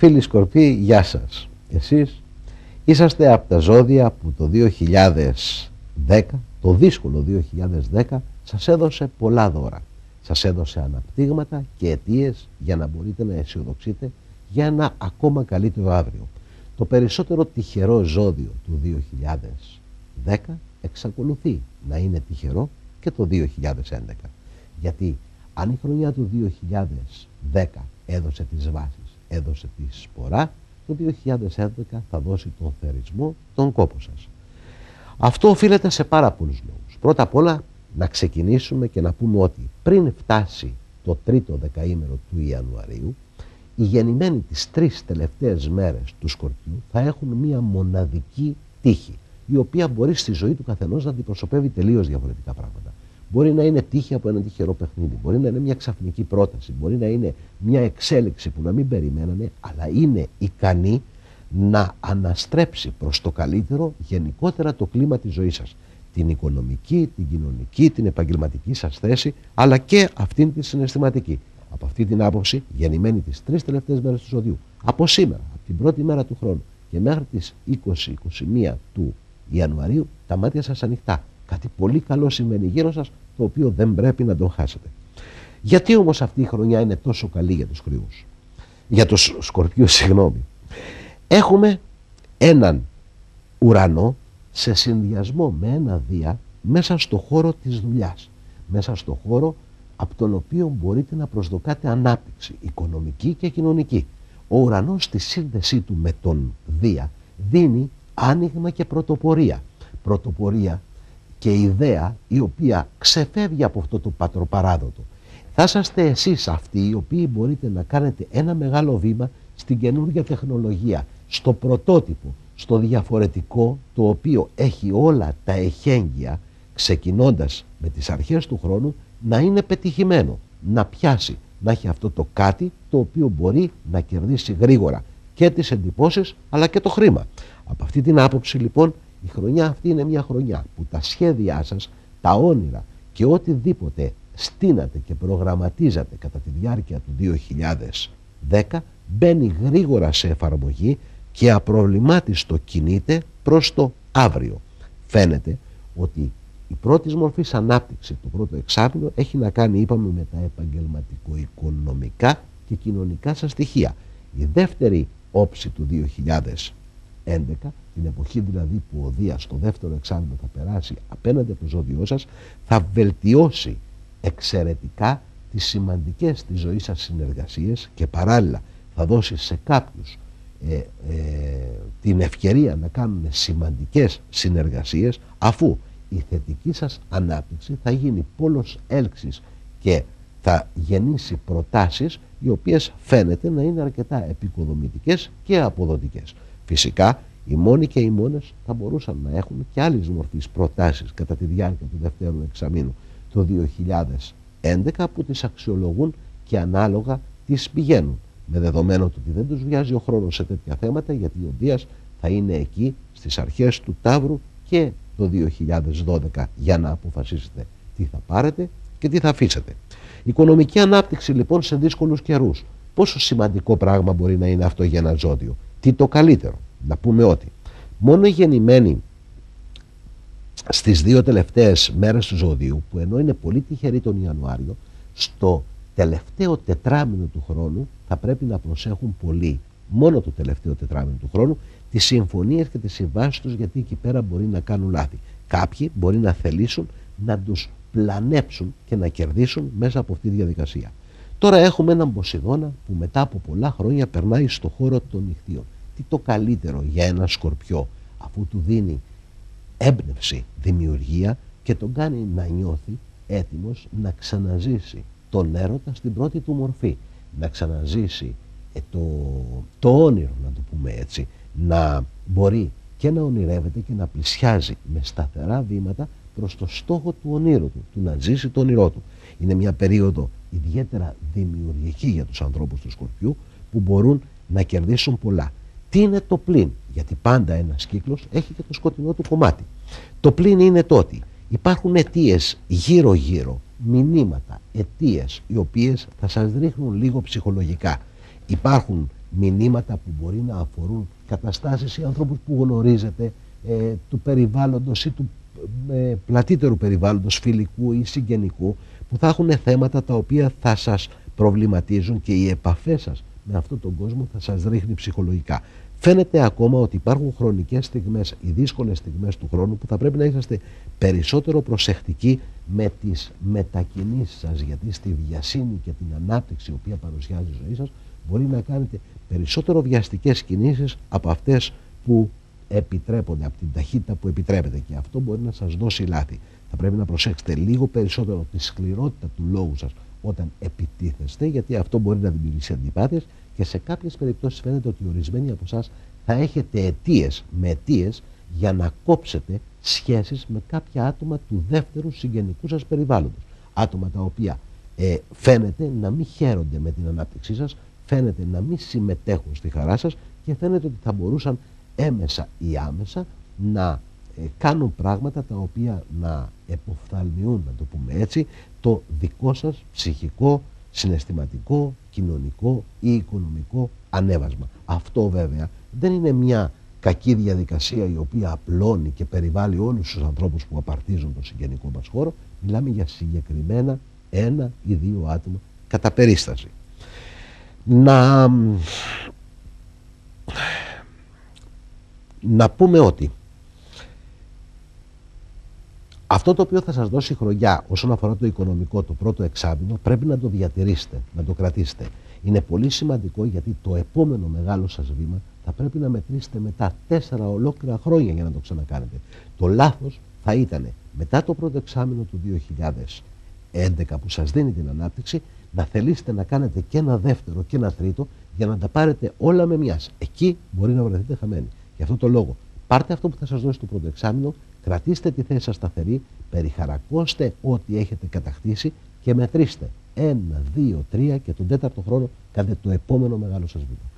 Φίλοι Σκορπιοί, γεια σας. Εσείς είσαστε από τα ζώδια που το 2010, το δύσκολο 2010, σας έδωσε πολλά δώρα. Σας έδωσε αναπτύγματα και αιτίες για να μπορείτε να αισιοδοξείτε για ένα ακόμα καλύτερο αύριο. Το περισσότερο τυχερό ζώδιο του 2010 εξακολουθεί να είναι τυχερό και το 2011. Γιατί αν η χρονιά του 2010 έδωσε τις βάσεις, έδωσε τη σπορά, το 2011 θα δώσει τον θερισμό, τον κόπο σας. Αυτό οφείλεται σε πάρα πολλούς λόγους. Πρώτα απ' όλα να ξεκινήσουμε και να πούμε ότι πριν φτάσει το τρίτο δεκαήμερο του Ιανουαρίου, οι γεννημένοι τις 3 τελευταίες μέρες του Σκορπιού θα έχουν μία μοναδική τύχη, η οποία μπορεί στη ζωή του καθενός να αντιπροσωπεύει τελείως διαφορετικά πράγματα. Μπορεί να είναι τύχη από ένα τυχερό παιχνίδι, μπορεί να είναι μια ξαφνική πρόταση, μπορεί να είναι μια εξέλιξη που να μην περιμένανε, αλλά είναι ικανή να αναστρέψει προς το καλύτερο γενικότερα το κλίμα της ζωής σας. Την οικονομική, την κοινωνική, την επαγγελματική σας θέση, αλλά και αυτήν τη συναισθηματική. Από αυτή την άποψη, γεννημένοι τις 3 τελευταίες μέρες του ζωδιού, από σήμερα, από την πρώτη μέρα του χρόνου και μέχρι τις 20-21 του Ιανουαρίου, τα μάτια σας ανοιχτά. Κάτι πολύ καλό συμβαίνει γύρω σας, το οποίο δεν πρέπει να τον χάσετε. Γιατί όμως αυτή η χρονιά είναι τόσο καλή για τους Σκορπιούς? Για τους Σκορπιούς, συγγνώμη. Έχουμε έναν ουρανό σε συνδυασμό με ένα Δία μέσα στο χώρο της δουλειάς. Μέσα στο χώρο από τον οποίο μπορείτε να προσδοκάτε ανάπτυξη οικονομική και κοινωνική. Ο ουρανός στη σύνδεσή του με τον Δία δίνει άνοιγμα και πρωτοπορία. Πρωτοπορία και ιδέα η οποία ξεφεύγει από αυτό το πατροπαράδοτο. Θα είσαστε εσείς αυτοί οι οποίοι μπορείτε να κάνετε ένα μεγάλο βήμα στην καινούργια τεχνολογία, στο πρωτότυπο, στο διαφορετικό, το οποίο έχει όλα τα εχέγγυα, ξεκινώντας με τις αρχές του χρόνου, να είναι πετυχημένο, να πιάσει, να έχει αυτό το κάτι το οποίο μπορεί να κερδίσει γρήγορα και τις εντυπώσεις αλλά και το χρήμα. Από αυτή την άποψη λοιπόν, η χρονιά αυτή είναι μια χρονιά που τα σχέδιά σας, τα όνειρα και οτιδήποτε στείνατε και προγραμματίζατε κατά τη διάρκεια του 2010 μπαίνει γρήγορα σε εφαρμογή και απροβλημάτιστο κινείται προς το αύριο. Φαίνεται ότι η πρώτη μορφή ανάπτυξη, το πρώτο εξάμηνο, έχει να κάνει, είπαμε, με τα επαγγελματικο-οικονομικά και κοινωνικά σας στοιχεία. Η δεύτερη όψη του 2011, την εποχή δηλαδή που ο Δίας στο δεύτερο εξάμηνο θα περάσει απέναντι από το ζώδιό σας, θα βελτιώσει εξαιρετικά τις σημαντικές της ζωής σας συνεργασίες και παράλληλα θα δώσει σε κάποιους την ευκαιρία να κάνουν σημαντικές συνεργασίες, αφού η θετική σας ανάπτυξη θα γίνει πόλος έλξης και θα γεννήσει προτάσεις οι οποίες φαίνεται να είναι αρκετά επικοδομητικές και αποδοτικές. Φυσικά οι μόνοι και οι μόνες θα μπορούσαν να έχουν και άλλες μορφής προτάσεις κατά τη διάρκεια του δευτέρου εξαμήνου το 2011 που τις αξιολογούν και ανάλογα τις πηγαίνουν, με δεδομένο ότι δεν τους βιάζει ο χρόνος σε τέτοια θέματα, γιατί ο Δίας θα είναι εκεί στις αρχές του Ταύρου και το 2012 για να αποφασίσετε τι θα πάρετε και τι θα αφήσετε. Οικονομική ανάπτυξη λοιπόν σε δύσκολους καιρούς. Πόσο σημαντικό πράγμα μπορεί να είναι αυτό για ένα ζώδιο? Τι το καλύτερο? Να πούμε ότι μόνο οι γεννημένοι στις 2 τελευταίες μέρες του ζωδίου, που ενώ είναι πολύ τυχεροί τον Ιανουάριο, στο τελευταίο τετράμινο του χρόνου θα πρέπει να προσέχουν πολύ, μόνο το τελευταίο τετράμινο του χρόνου, τις συμφωνίες και τις συμβάσεις τους, γιατί εκεί πέρα μπορεί να κάνουν λάθη. Κάποιοι μπορεί να θελήσουν να τους πλανέψουν και να κερδίσουν μέσα από αυτή τη διαδικασία. Τώρα έχουμε έναν Ποσειδώνα που μετά από πολλά χρόνια περνάει στο χώρο των νυχθείων. Τι το καλύτερο για ένα Σκορπιό, αφού του δίνει έμπνευση, δημιουργία και τον κάνει να νιώθει έτοιμος να ξαναζήσει τον έρωτα στην πρώτη του μορφή, να ξαναζήσει το όνειρο, να το πούμε έτσι, να μπορεί και να ονειρεύεται και να πλησιάζει με σταθερά βήματα προς το στόχο του ονείρου του να ζήσει το όνειρό του. Είναι μια περίοδο ιδιαίτερα δημιουργική για τους ανθρώπους του Σκορπιού που μπορούν να κερδίσουν πολλά. Τι είναι το πλην? Γιατί πάντα ένας κύκλος έχει και το σκοτεινό του κομμάτι. Το πλην είναι το ότι υπάρχουν αιτίες γύρω-γύρω, μηνύματα, αιτίες οι οποίες θα σας ρίχνουν λίγο ψυχολογικά. Υπάρχουν μηνύματα που μπορεί να αφορούν καταστάσεις ή ανθρώπους που γνωρίζετε, του περιβάλλοντος ή του πλατύτερου περιβάλλοντος, φιλικού ή συγγενικού, που θα έχουν θέματα τα οποία θα σας προβληματίζουν και οι επαφές σας με αυτόν τον κόσμο θα σας ρίχνει ψυχολογικά. Φαίνεται ακόμα ότι υπάρχουν χρονικές στιγμές, οι δύσκολες στιγμές του χρόνου, που θα πρέπει να είσαστε περισσότερο προσεκτικοί με τις μετακινήσεις σας, γιατί στη βιασύνη και την ανάπτυξη η οποία παρουσιάζει η ζωή σας μπορεί να κάνετε περισσότερο βιαστικές κινήσεις από αυτές που επιτρέπονται, από την ταχύτητα που επιτρέπεται, και αυτό μπορεί να σας δώσει λάθη. Θα πρέπει να προσέξετε λίγο περισσότερο τη σκληρότητα του λόγου σας όταν επιτίθεστε, γιατί αυτό μπορεί να δημιουργήσει αντιπάθειες και σε κάποιες περιπτώσεις φαίνεται ότι ορισμένοι από εσάς θα έχετε αιτίες για να κόψετε σχέσεις με κάποια άτομα του δεύτερου συγγενικού σας περιβάλλοντος. Άτομα τα οποία φαίνεται να μην χαίρονται με την ανάπτυξή σας, φαίνεται να μην συμμετέχουν στη χαρά σας και φαίνεται ότι θα μπορούσαν έμεσα ή άμεσα να κάνουν πράγματα τα οποία να εποφθαλμιούν, να το πούμε έτσι, το δικό σας ψυχικό, συναισθηματικό, κοινωνικό ή οικονομικό ανέβασμα. Αυτό βέβαια δεν είναι μια κακή διαδικασία η οποία απλώνει και περιβάλλει όλους τους ανθρώπους που απαρτίζουν το συγγενικό μας χώρο. Μιλάμε για συγκεκριμένα 1 ή 2 άτομα κατά περίσταση. Να πούμε ότι αυτό το οποίο θα σας δώσει χρονιά όσον αφορά το οικονομικό, το πρώτο εξάμηνο, πρέπει να το διατηρήσετε, να το κρατήσετε. Είναι πολύ σημαντικό, γιατί το επόμενο μεγάλο σας βήμα θα πρέπει να μετρήσετε μετά 4 ολόκληρα χρόνια για να το ξανακάνετε. Το λάθος θα ήταν μετά το πρώτο εξάμηνο του 2011 που σας δίνει την ανάπτυξη να θελήσετε να κάνετε και ένα δεύτερο και ένα τρίτο για να τα πάρετε όλα με μιας. Εκεί μπορεί να βρεθείτε χαμένοι. Γι' αυτό το λόγο πάρτε αυτό που θα σας δώσει το πρώτο εξάμηνο, κρατήστε τη θέση σας σταθερή, περιχαρακώστε ό,τι έχετε κατακτήσει και μετρήστε 1, 2, 3 και τον 4ο χρόνο κάντε το επόμενο μεγάλο σας βήμα.